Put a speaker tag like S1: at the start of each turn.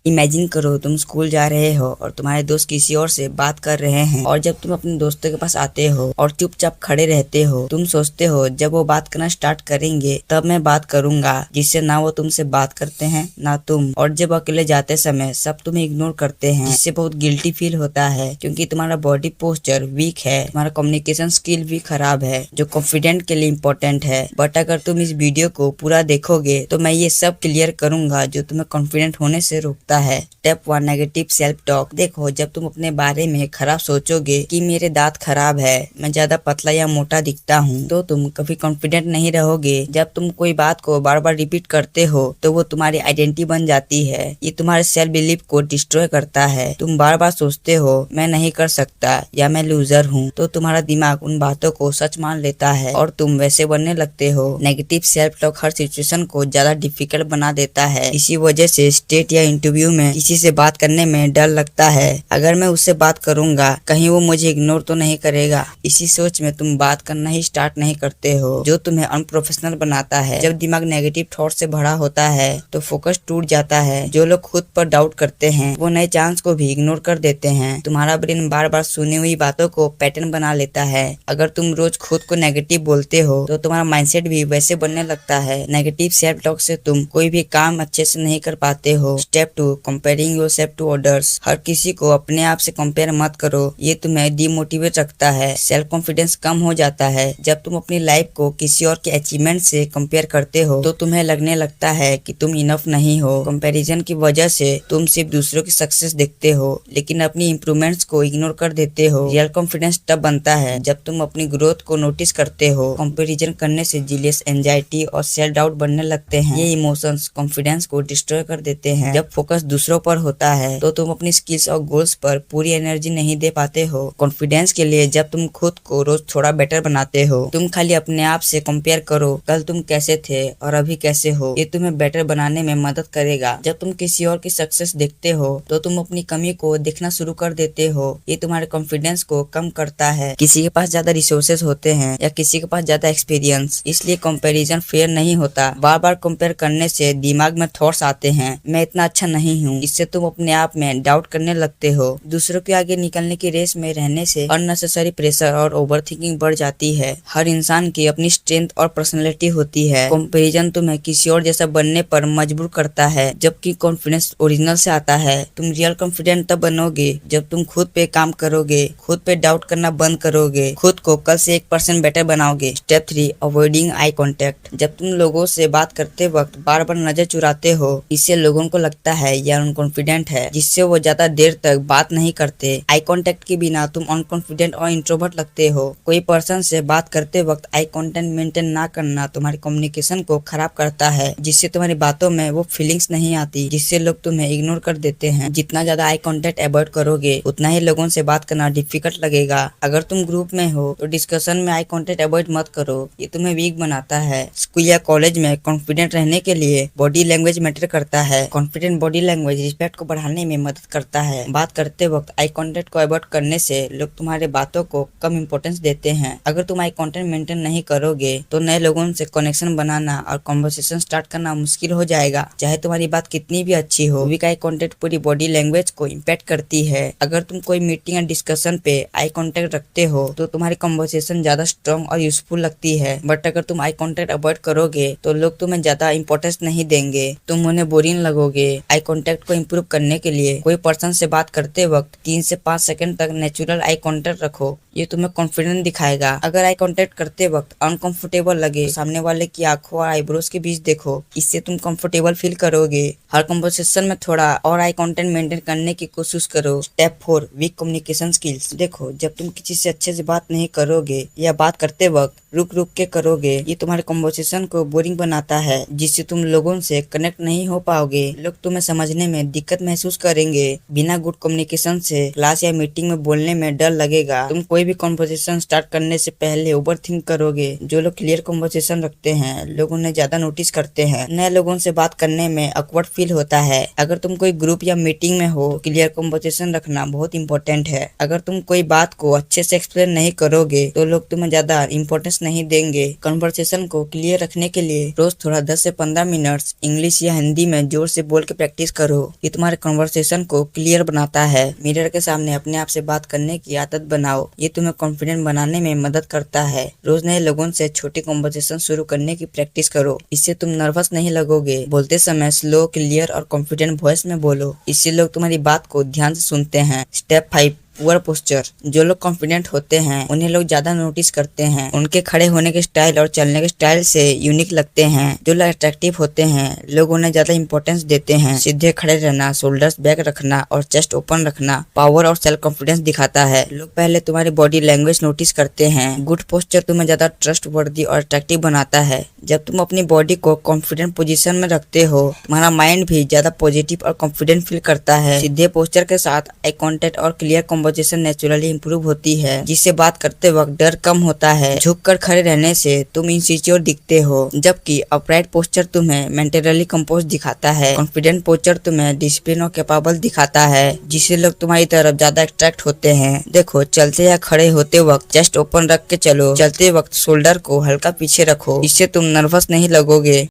S1: Imagine करो तुम school जा रहे हो और तुम्हारे दोस्त किसी और से बात कर रहे हैं, और जब तुम अपने दोस्तों के पास आते हो और चुपचाप खड़े रहते हो, तुम सोचते हो जब वो बात करना स्टार्ट करेंगे तब मैं बात करूंगा, जिससे ना वो तुमसे बात करते हैं ना तुम। और जब अकेले जाते समय सब तुम्हें इग्नोर करते हैं, जिससे बहुत गिल्टी फील होता है क्योंकि तुम्हारा बॉडी पोस्चर वीक है, तुम्हारा कम्युनिकेशन स्किल भी खराब है, जो कॉन्फिडेंट के लिए इम्पोर्टेंट है। बट अगर तुम इस वीडियो को पूरा देखोगे तो मैं ये सब क्लियर करूंगा जो तुम्हें कॉन्फिडेंट होने से रोकता है। Step 1, negative self talk. देखो, जब तुम अपने बारे में खराब सोचोगे कि मेरे दांत खराब है, मैं ज्यादा पतला या मोटा दिखता हूँ, तो तुम कभी कॉन्फिडेंट नहीं रहोगे। जब तुम कोई बात को बार बार रिपीट करते हो तो वो तुम्हारी आइडेंटिटी बन जाती है। ये तुम्हारे सेल्फ बिलीफ को डिस्ट्रॉय करता है। तुम बार बार सोचते हो मैं नहीं कर सकता या मैं लूजर हूँ, तो तुम्हारा दिमाग उन बातों को सच मान लेता है और तुम वैसे बनने लगते हो। नेगेटिव सेल्फ टॉक हर सिचुएशन को ज्यादा डिफिकल्ट बना देता है। इसी वजह से स्टेट या इंटरव्यू में किसी से बात करने में डर लगता है। अगर मैं उससे बात करूंगा कहीं वो मुझे इग्नोर तो नहीं करेगा। इसी सोच में तुम बात करना ही स्टार्ट नहीं करते हो, जो तुम्हें अनप्रोफेशनल बनाता है। जब दिमाग नेगेटिव थॉट से भरा होता है तो फोकस टूट जाता है। जो लोग खुद पर डाउट करते हैं वो नए चांस को भी इग्नोर कर देते हैं। तुम्हारा ब्रेन बार बार सुनी हुई बातों को पैटर्न बना लेता है। अगर तुम रोज खुद को नेगेटिव बोलते हो तो तुम्हारा माइंडसेट भी वैसे बनने लगता है। नेगेटिव सेल्फ टॉक से तुम कोई भी काम अच्छे से नहीं कर पाते हो। Step 2, comparing yourself to others. हर किसी को अपने आप से कंपेयर मत करो, ये तुम्हें डिमोटिवेट रखता है। सेल्फ कॉन्फिडेंस कम हो जाता है जब तुम अपनी लाइफ को किसी और के अचीवमेंट से कंपेयर करते हो, तो तुम्हें लगने लगता है कि तुम इनफ नहीं हो। कंपैरिजन की वजह से तुम सिर्फ दूसरों की सक्सेस देखते हो लेकिन अपनी इंप्रूवमेंट्स को इग्नोर कर देते हो। रियल कॉन्फिडेंस तब बनता है जब तुम अपनी ग्रोथ को नोटिस करते हो। कंपैरिजन करने से जीलियस, एंजाइटी और सेल्फ डाउट बनने लगते हैं। ये इमोशंस कॉन्फिडेंस को डिस्ट्रॉय कर देते हैं। जब फोकस दूसरों पर होता है तो तुम अपनी स्किल्स और गोल्स पर पूरी एनर्जी नहीं दे पाते हो। कॉन्फिडेंस के लिए जब तुम खुद को रोज थोड़ा बेटर बनाते हो, तुम खाली अपने आप से कंपेयर करो, कल तुम कैसे थे और अभी कैसे हो। ये तुम्हें बेटर बनाने में मदद करेगा। जब तुम किसी और की सक्सेस देखते हो तो तुम अपनी कमी को देखना शुरू कर देते हो। ये तुम्हारे कॉन्फिडेंस को कम करता है। किसी के पास ज्यादा रिसोर्सेज होते हैं या किसी के पास ज्यादा एक्सपीरियंस, इसलिए कंपैरिजन फेयर नहीं होता। बार बार कंपेयर करने से दिमाग में थॉट्स आते हैं, मैं इतना अच्छा नहीं हूँ। इससे तुम अपने आप में डाउट करने लगते हो। दूसरों के आगे निकलने की रेस में रहने से अननेसेसरी प्रेशर और ओवरथिंकिंग बढ़ जाती है। हर इंसान की अपनी स्ट्रेंथ और पर्सनैलिटी होती है। कंपैरिजन तुम्हें किसी और जैसा बनने पर मजबूर करता है, जबकि कॉन्फिडेंस ओरिजिनल से आता है। तुम रियल कॉन्फिडेंट तब बनोगे जब तुम खुद पे काम करोगे, खुद पे डाउट करना बंद करोगे, खुद को कल से 1% बेटर बनाओगे। Step 3, avoiding eye contact. जब तुम लोगों से बात करते वक्त बार बार नजर चुराते हो, इससे लोगों को लगता है यह अनकॉन्फिडेंट है, जिससे वो ज्यादा देर तक बात नहीं करते। आई कॉन्टेक्ट के बिना तुम अनकॉन्फिडेंट और इंट्रोवर्ट लगते हो। कोई पर्सन से बात करते वक्त आई कॉन्टेक्ट मेंटेन ना करना तुम्हारी कम्युनिकेशन को खराब करता है, जिससे तुम्हारी बातों में वो फीलिंग्स नहीं आती, जिससे लोग तुम्हें इग्नोर कर देते हैं। जितना ज्यादा आई कॉन्टेक्ट अवॉइड करोगे उतना ही लोगों से बात करना डिफिकल्ट लगेगा। अगर तुम ग्रुप में हो तो डिस्कशन में आई कॉन्टेक्ट अवॉइड मत करो, ये तुम्हें वीक बनाता है। स्कूल या कॉलेज में कॉन्फिडेंट रहने के लिए बॉडी लैंग्वेज मैटर करता है। कॉन्फिडेंट बॉडी लैंग्वेज रिस्पेक्ट को बढ़ाने में मदद करता है। बात करते वक्त आई कॉन्टेक्ट को अवॉइड करने से लोग तुम्हारे बातों को कम इंपॉर्टेंस देते हैं। अगर तुम आई कॉन्टेक्ट मेंटेन नहीं करोगे तो नए लोगों से कनेक्शन बनाना और कॉन्वर्सेशन स्टार्ट करना मुश्किल हो जाएगा। चाहे तुम्हारी बात कितनी भी अच्छी हो, वीक आई कॉन्टेक्ट पूरी बॉडी लैंग्वेज को इम्पैक्ट करती है। अगर तुम कोई मीटिंग या डिस्कशन पे आई कॉन्टेक्ट रखते हो तो तुम्हारी कॉन्वर्सेशन ज्यादा स्ट्रॉन्ग और यूजफुल लगती है। बट अगर तुम आई कॉन्टेक्ट अवॉइड करोगे तो लोग तुम्हें ज्यादा इंपॉर्टेंस नहीं देंगे, तुम उन्हें बोरिंग लगोगे। आई कॉन्टेक्ट को इम्प्रूव करने के लिए कोई पर्सन से बात करते वक्त 3 से 5 सेकंड तक नेचुरल आई कॉन्टेक्ट रखो, ये तुम्हें कॉन्फिडेंस दिखाएगा। अगर आई कॉन्टेक्ट करते वक्त अनकंफर्टेबल लगे तो सामने वाले की आंखों और आईब्रोज के बीच देखो, इससे तुम कंफर्टेबल फील करोगे। हर कन्वर्सेशन में थोड़ा और आई कॉन्टेक्ट मेंटेन करने की कोशिश करो। Step 4, weak communication skills. देखो, जब तुम किसी से अच्छे से बात नहीं करोगे या बात करते वक्त रुक रुक के करोगे, ये तुम्हारे कन्वर्सेशन को बोरिंग बनाता है, जिससे तुम लोगों से कनेक्ट नहीं हो पाओगे। लोग तुम्हें समझने में दिक्कत महसूस करेंगे। बिना गुड कम्युनिकेशन से क्लास या मीटिंग में बोलने में डर लगेगा। तुम कोई भी कन्वर्सेशन स्टार्ट करने से पहले ओवर थिंक करोगे। जो लोग क्लियर कन्वर्सेशन रखते हैं लोग उन्हें ज्यादा नोटिस करते हैं। नए लोगों से बात करने में ऑकवर्ड फील होता है। अगर तुम कोई ग्रुप या मीटिंग में हो, क्लियर कन्वर्सेशन रखना बहुत इंपॉर्टेंट है। अगर तुम कोई बात को अच्छे से एक्सप्लेन नहीं करोगे तो लोग तुम्हें ज्यादा इंपॉर्टेंस नहीं देंगे। कन्वर्सेशन को क्लियर रखने के लिए रोज थोड़ा 10 से 15 मिनट इंग्लिश या हिंदी में जोर से बोल के प्रैक्टिस करो। ये तुम्हारे कन्वर्सेशन को क्लियर बनाता है। मिरर के सामने अपने आप से बात करने की आदत बनाओ, ये तुम्हें कॉन्फिडेंट बनाने में मदद करता है। रोज नए लोगों से छोटी कन्वर्सेशन शुरू करने की प्रैक्टिस करो, इससे तुम नर्वस नहीं लगोगे। बोलते समय स्लो, क्लियर और कॉन्फिडेंट वॉइस में बोलो, इससे लोग तुम्हारी बात को ध्यान से सुनते हैं। Step 5, poor posture. जो लोग कॉन्फिडेंट होते हैं उन्हें लोग ज्यादा नोटिस करते हैं। उनके खड़े होने के स्टाइल और चलने के स्टाइल से यूनिक लगते हैं। जो लोग अट्रैक्टिव होते हैं लोग उन्हें ज्यादा इंपॉर्टेंस देते हैं। सीधे खड़े रहना, शोल्डर्स बैक रखना और चेस्ट ओपन रखना पावर और सेल्फ कॉन्फिडेंस दिखाता है। लोग पहले तुम्हारी बॉडी लैंग्वेज नोटिस करते हैं। गुड पोस्चर तुम्हें ज्यादा ट्रस्ट वर्दी और अट्रैक्टिव बनाता है। जब तुम अपनी बॉडी को कॉन्फिडेंट पोजीशन में रखते हो, तुम्हारा माइंड भी ज्यादा पॉजिटिव और कॉन्फिडेंट फील करता है। सीधे पोस्चर के साथ आई कॉन्टेक्ट और क्लियर कन्वर्सेशन नेचुरली इंप्रूव होती है, जिससे बात करते वक्त डर कम होता है। झुककर खड़े रहने से तुम इनसिक्योर दिखते हो, जबकि अपराइट पोस्चर तुम्हें मेंटली कंपोज दिखाता है। कॉन्फिडेंट पोस्चर तुम्हें डिसिप्लिन और कैपेबल दिखाता है, जिससे लोग तुम्हारी तरफ ज्यादा अट्रैक्ट होते हैं। देखो, चलते या खड़े होते वक्त चेस्ट ओपन रख के चलो। चलते वक्त शोल्डर को हल्का पीछे रखो, इससे तुम नर्वस नहीं लगोगे।